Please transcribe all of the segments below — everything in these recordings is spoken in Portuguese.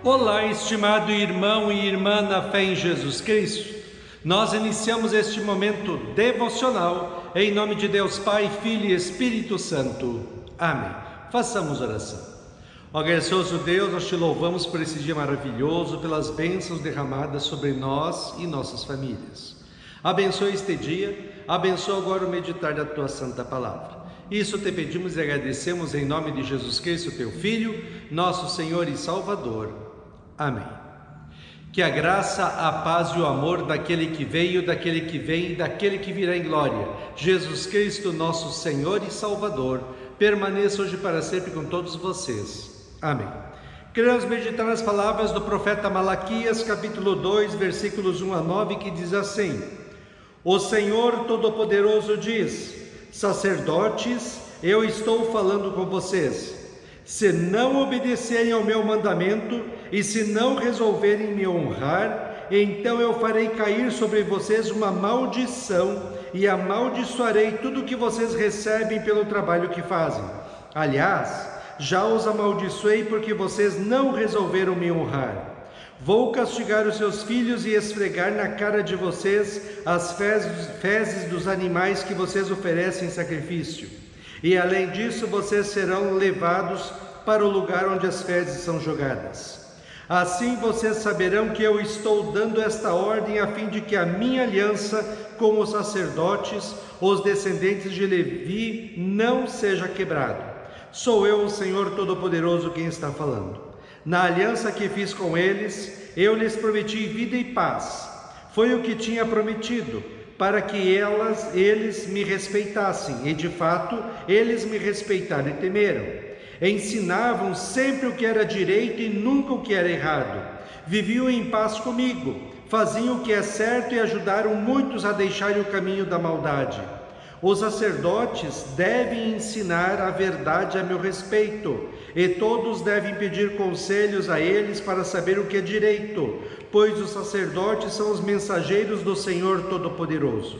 Olá, estimado irmão e irmã na fé em Jesus Cristo. Nós iniciamos este momento devocional em nome de Deus Pai, Filho e Espírito Santo. Amém. Façamos oração. Ó gracioso Deus, nós te louvamos por esse dia maravilhoso, pelas bênçãos derramadas sobre nós e nossas famílias. Abençoa este dia, abençoa agora o meditar da tua santa palavra. Isso te pedimos e agradecemos em nome de Jesus Cristo, teu Filho, nosso Senhor e Salvador. Amém. Que a graça, a paz e o amor daquele que veio, daquele que vem e daquele que virá em glória, Jesus Cristo, nosso Senhor e Salvador, permaneça hoje para sempre com todos vocês. Amém. Queremos meditar nas palavras do profeta Malaquias, capítulo 2, versículos 1 a 9, que diz assim: O Senhor Todo-Poderoso diz: Sacerdotes, eu estou falando com vocês. Se não obedecerem ao meu mandamento e se não resolverem me honrar, então eu farei cair sobre vocês uma maldição e amaldiçoarei tudo que vocês recebem pelo trabalho que fazem. Aliás, já os amaldiçoei porque vocês não resolveram me honrar. Vou castigar os seus filhos e esfregar na cara de vocês as fezes dos animais que vocês oferecem em sacrifício. E além disso, vocês serão levados para o lugar onde as fezes são jogadas. Assim vocês saberão que eu estou dando esta ordem a fim de que a minha aliança com os sacerdotes, os descendentes de Levi, não seja quebrada. Sou eu, o Senhor Todo-Poderoso, quem está falando. Na aliança que fiz com eles, eu lhes prometi vida e paz. Foi o que tinha prometido, para que eles me respeitassem, e de fato eles me respeitaram e temeram. Ensinavam sempre o que era direito e nunca o que era errado. Viviam em paz comigo, faziam o que é certo e ajudaram muitos a deixarem o caminho da maldade. Os sacerdotes devem ensinar a verdade a meu respeito, e todos devem pedir conselhos a eles para saber o que é direito, pois os sacerdotes são os mensageiros do Senhor Todo-Poderoso.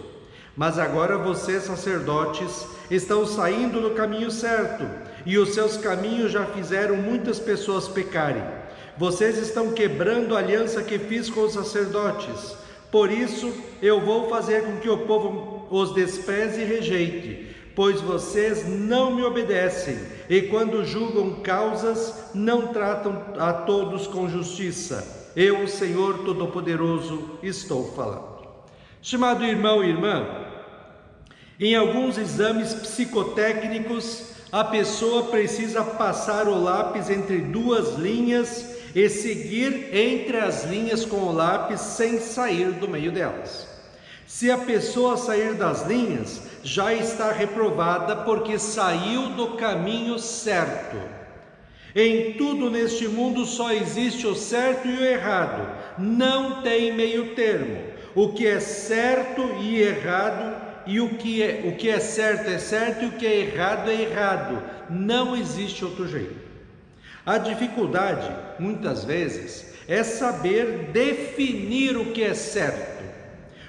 Mas agora vocês, sacerdotes, estão saindo do caminho certo, e os seus caminhos já fizeram muitas pessoas pecarem. Vocês estão quebrando a aliança que fiz com os sacerdotes. Por isso, eu vou fazer com que o povo os despreze e rejeite, pois vocês não me obedecem, e quando julgam causas, não tratam a todos com justiça. Eu, o Senhor Todo-Poderoso, estou falando. Estimado irmão e irmã, em alguns exames psicotécnicos, a pessoa precisa passar o lápis entre duas linhas e seguir entre as linhas com o lápis sem sair do meio delas. Se a pessoa sair das linhas, já está reprovada porque saiu do caminho certo. Em tudo neste mundo só existe o certo e o errado, não tem meio termo. O que é certo e errado, e o que é certo e o que é errado, não existe outro jeito. A dificuldade, muitas vezes, é saber definir o que é certo.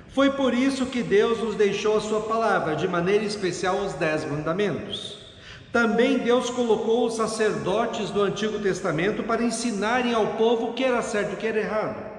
Foi por isso que Deus nos deixou a sua palavra, de maneira especial os 10 mandamentos. Também Deus colocou os sacerdotes do Antigo Testamento para ensinarem ao povo o que era certo e o que era errado.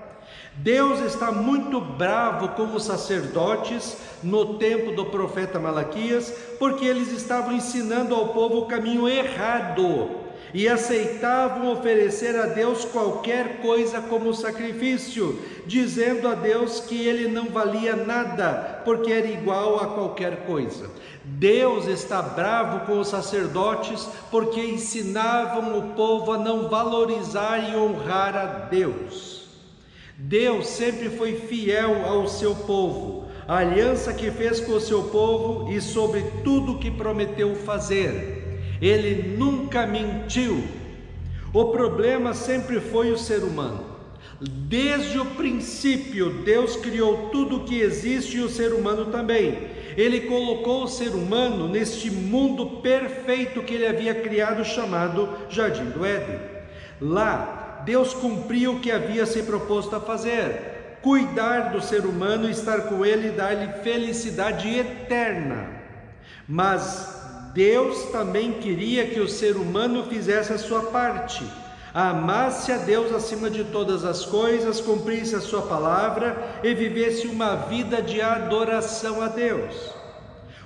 Deus está muito bravo com os sacerdotes no tempo do profeta Malaquias, porque eles estavam ensinando ao povo o caminho errado e aceitavam oferecer a Deus qualquer coisa como sacrifício, dizendo a Deus que ele não valia nada, porque era igual a qualquer coisa. Deus está bravo com os sacerdotes porque ensinavam o povo a não valorizar e honrar a Deus. Deus sempre foi fiel ao seu povo, a aliança que fez com o seu povo e sobre tudo que prometeu fazer. Ele nunca mentiu. O problema sempre foi o ser humano. Desde o princípio, Deus criou tudo o que existe e o ser humano também. Ele colocou o ser humano neste mundo perfeito que ele havia criado, chamado Jardim do Éden. Lá, Deus cumpriu o que havia se proposto a fazer: cuidar do ser humano, estar com ele e dar-lhe felicidade eterna. Mas Deus também queria que o ser humano fizesse a sua parte. amasse a Deus acima de todas as coisas, cumprisse a sua palavra e vivesse uma vida de adoração a Deus.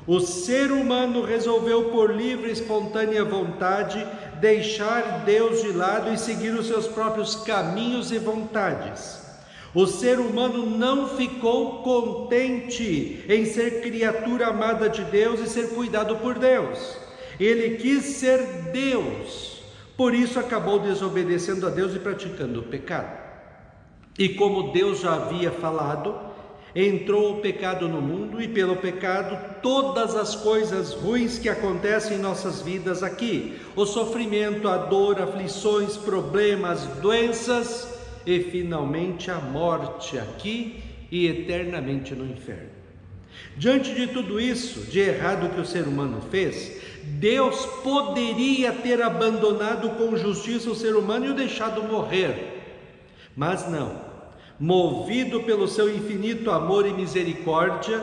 O ser humano resolveu por livre e espontânea vontade deixar Deus de lado e seguir os seus próprios caminhos e vontades. O ser humano não ficou contente em ser criatura amada de Deus e ser cuidado por Deus. Ele quis ser Deus, por isso acabou desobedecendo a Deus e praticando o pecado. E como Deus já havia falado, entrou o pecado no mundo, e pelo pecado todas as coisas ruins que acontecem em nossas vidas aqui, o sofrimento, a dor, aflições, problemas, doenças e finalmente a morte aqui e eternamente no inferno. Diante de tudo isso, de errado que o ser humano fez, Deus poderia ter abandonado com justiça o ser humano e o deixado morrer, mas não. Movido pelo seu infinito amor e misericórdia,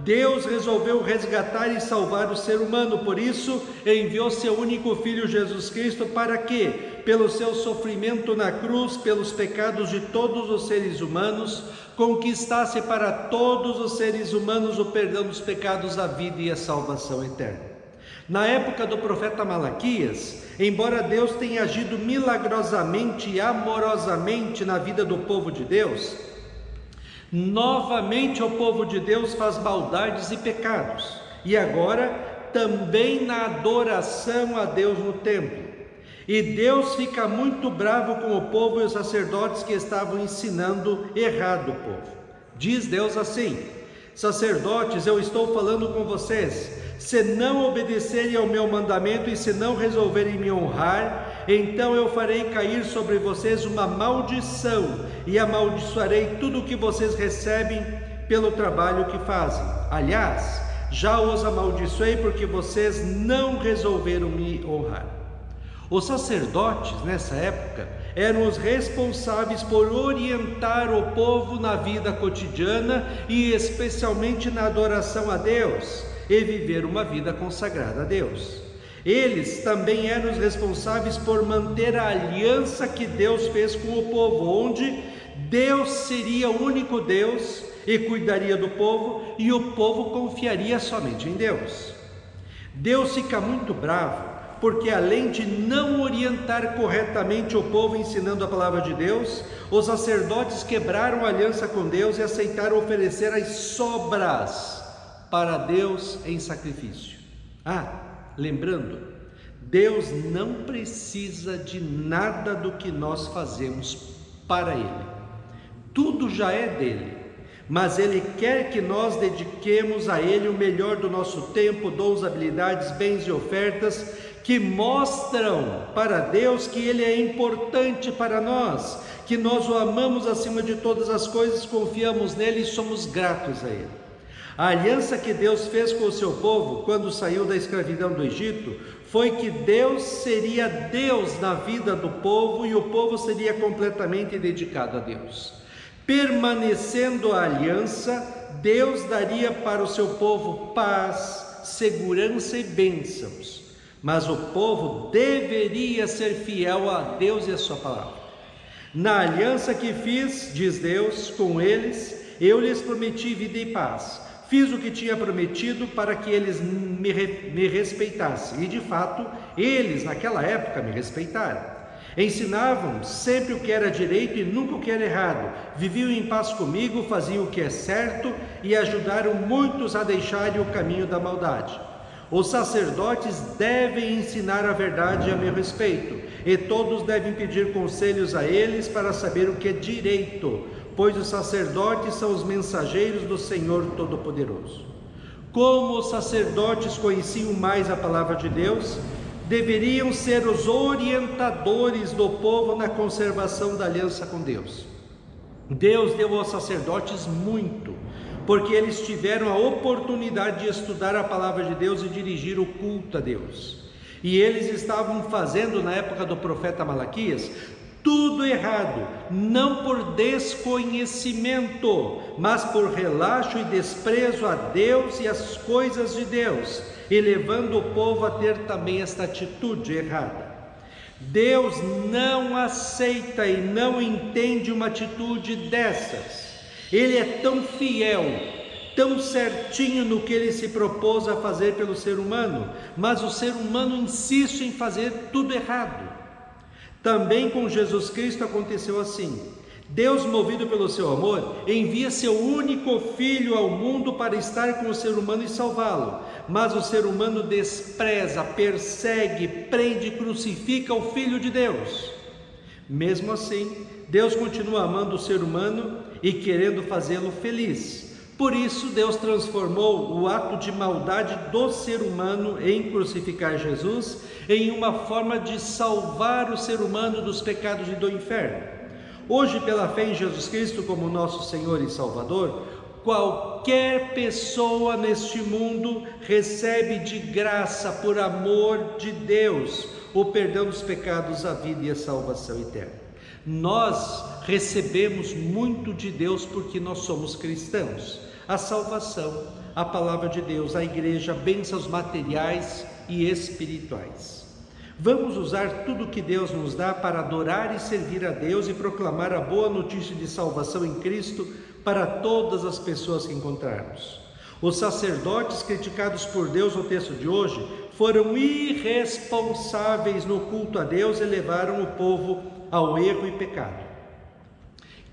Deus resolveu resgatar e salvar o ser humano. Por isso, enviou seu único Filho Jesus Cristo para que, pelo seu sofrimento na cruz, pelos pecados de todos os seres humanos, conquistasse para todos os seres humanos o perdão dos pecados, a vida e a salvação eterna. Na época do profeta Malaquias, embora Deus tenha agido milagrosamente e amorosamente na vida do povo de Deus, novamente o povo de Deus faz maldades e pecados, e agora também na adoração a Deus no templo. E Deus fica muito bravo com o povo e os sacerdotes que estavam ensinando errado o povo. Diz Deus assim: sacerdotes, eu estou falando com vocês. Se não obedecerem ao meu mandamento e se não resolverem me honrar, então eu farei cair sobre vocês uma maldição e amaldiçoarei tudo o que vocês recebem pelo trabalho que fazem. Aliás, já os amaldiçoei porque vocês não resolveram me honrar. Os sacerdotes, nessa época, eram os responsáveis por orientar o povo na vida cotidiana e especialmente na adoração a Deus, e viver uma vida consagrada a Deus. Eles também eram os responsáveis por manter a aliança que Deus fez com o povo, onde Deus seria o único Deus e cuidaria do povo, e o povo confiaria somente em Deus. Deus fica muito bravo, porque além de não orientar corretamente o povo ensinando a palavra de Deus, os sacerdotes quebraram a aliança com Deus e aceitaram oferecer as sobras para Deus em sacrifício. Lembrando, Deus não precisa de nada do que nós fazemos para Ele. Tudo já é dele, mas Ele quer que nós dediquemos a Ele o melhor do nosso tempo, dons, habilidades, bens e ofertas que mostram para Deus que Ele é importante para nós, que nós o amamos acima de todas as coisas, confiamos nele e somos gratos a Ele. A aliança que Deus fez com o seu povo quando saiu da escravidão do Egito foi que Deus seria Deus na vida do povo e o povo seria completamente dedicado a Deus. Permanecendo a aliança, Deus daria para o seu povo paz, segurança e bênçãos, mas o povo deveria ser fiel a Deus e a sua palavra. Na aliança que fiz, diz Deus, com eles, eu lhes prometi vida e paz. Fiz o que tinha prometido para que eles me respeitassem, e de fato, eles naquela época me respeitaram. Ensinavam sempre o que era direito e nunca o que era errado, viviam em paz comigo, faziam o que é certo e ajudaram muitos a deixarem o caminho da maldade. Os sacerdotes devem ensinar a verdade a meu respeito, e todos devem pedir conselhos a eles para saber o que é direito, pois os sacerdotes são os mensageiros do Senhor Todo-Poderoso. Como os sacerdotes conheciam mais a palavra de Deus, deveriam ser os orientadores do povo na conservação da aliança com Deus. Deus deu aos sacerdotes muito, porque eles tiveram a oportunidade de estudar a palavra de Deus e dirigir o culto a Deus. E eles estavam fazendo, na época do profeta Malaquias, tudo errado, não por desconhecimento, mas por relaxo e desprezo a Deus e as coisas de Deus, e levando o povo a ter também esta atitude errada. Deus não aceita e não entende uma atitude dessas. Ele é tão fiel, tão certinho no que ele se propôs a fazer pelo ser humano, mas o ser humano insiste em fazer tudo errado. Também com Jesus Cristo aconteceu assim. Deus, movido pelo seu amor, envia seu único Filho ao mundo para estar com o ser humano e salvá-lo. Mas o ser humano despreza, persegue, prende e crucifica o Filho de Deus. Mesmo assim, Deus continua amando o ser humano e querendo fazê-lo feliz. Por isso, Deus transformou o ato de maldade do ser humano em crucificar Jesus em uma forma de salvar o ser humano dos pecados e do inferno. Hoje, pela fé em Jesus Cristo como nosso Senhor e Salvador, qualquer pessoa neste mundo recebe de graça, por amor de Deus, o perdão dos pecados, a vida e a salvação eterna. Nós recebemos muito de Deus porque nós somos cristãos. A salvação, a palavra de Deus, a igreja, bênçãos materiais e espirituais. Vamos usar tudo que Deus nos dá para adorar e servir a Deus e proclamar a boa notícia de salvação em Cristo para todas as pessoas que encontrarmos. Os sacerdotes criticados por Deus no texto de hoje foram irresponsáveis no culto a Deus e levaram o povo ao erro e pecado.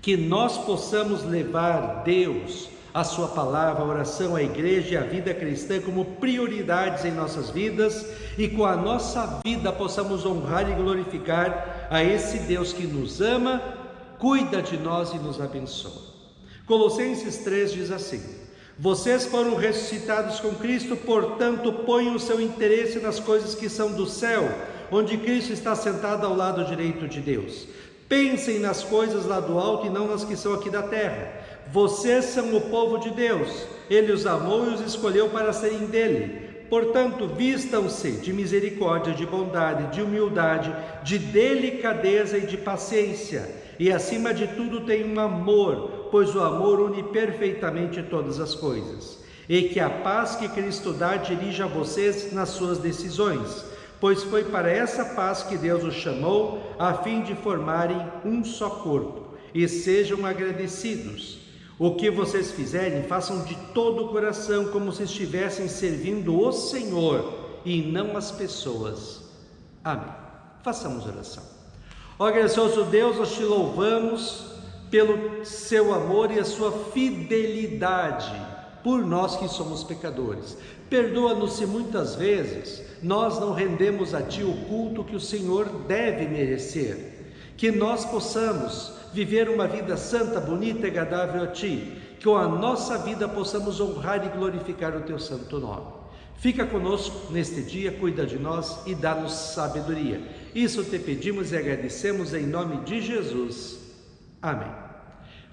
Que nós possamos levar Deus, a sua palavra, a oração, a igreja e a vida cristã como prioridades em nossas vidas, e com a nossa vida possamos honrar e glorificar a esse Deus que nos ama, cuida de nós e nos abençoa. Colossenses 3 diz assim: vocês foram ressuscitados com Cristo, portanto ponham o seu interesse nas coisas que são do céu, onde Cristo está sentado ao lado direito de Deus. Pensem nas coisas lá do alto e não nas que são aqui da terra. Vocês são o povo de Deus, Ele os amou e os escolheu para serem dele. Portanto, vistam-se de misericórdia, de bondade, de humildade, de delicadeza e de paciência. E acima de tudo tenham um amor, pois o amor une perfeitamente todas as coisas. E que a paz que Cristo dá dirija vocês nas suas decisões, pois foi para essa paz que Deus os chamou, a fim de formarem um só corpo. E sejam agradecidos. O que vocês fizerem, façam de todo o coração, como se estivessem servindo o Senhor e não as pessoas. Amém. Façamos oração. Ó gracioso Deus, nós te louvamos pelo seu amor e a sua fidelidade por nós que somos pecadores. Perdoa-nos se muitas vezes nós não rendemos a Ti o culto que o Senhor deve merecer. Que nós possamos viver uma vida santa, bonita e agradável a Ti, que com a nossa vida possamos honrar e glorificar o Teu santo nome. Fica conosco neste dia, cuida de nós e dá-nos sabedoria. Isso te pedimos e agradecemos em nome de Jesus. Amém.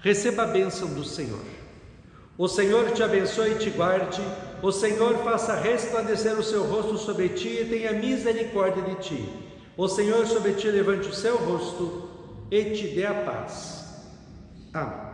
Receba a bênção do Senhor. O Senhor te abençoe e te guarde. O Senhor faça resplandecer o seu rosto sobre ti e tenha misericórdia de ti. O Senhor sobre ti levante o seu rosto e te dê a paz. Amém.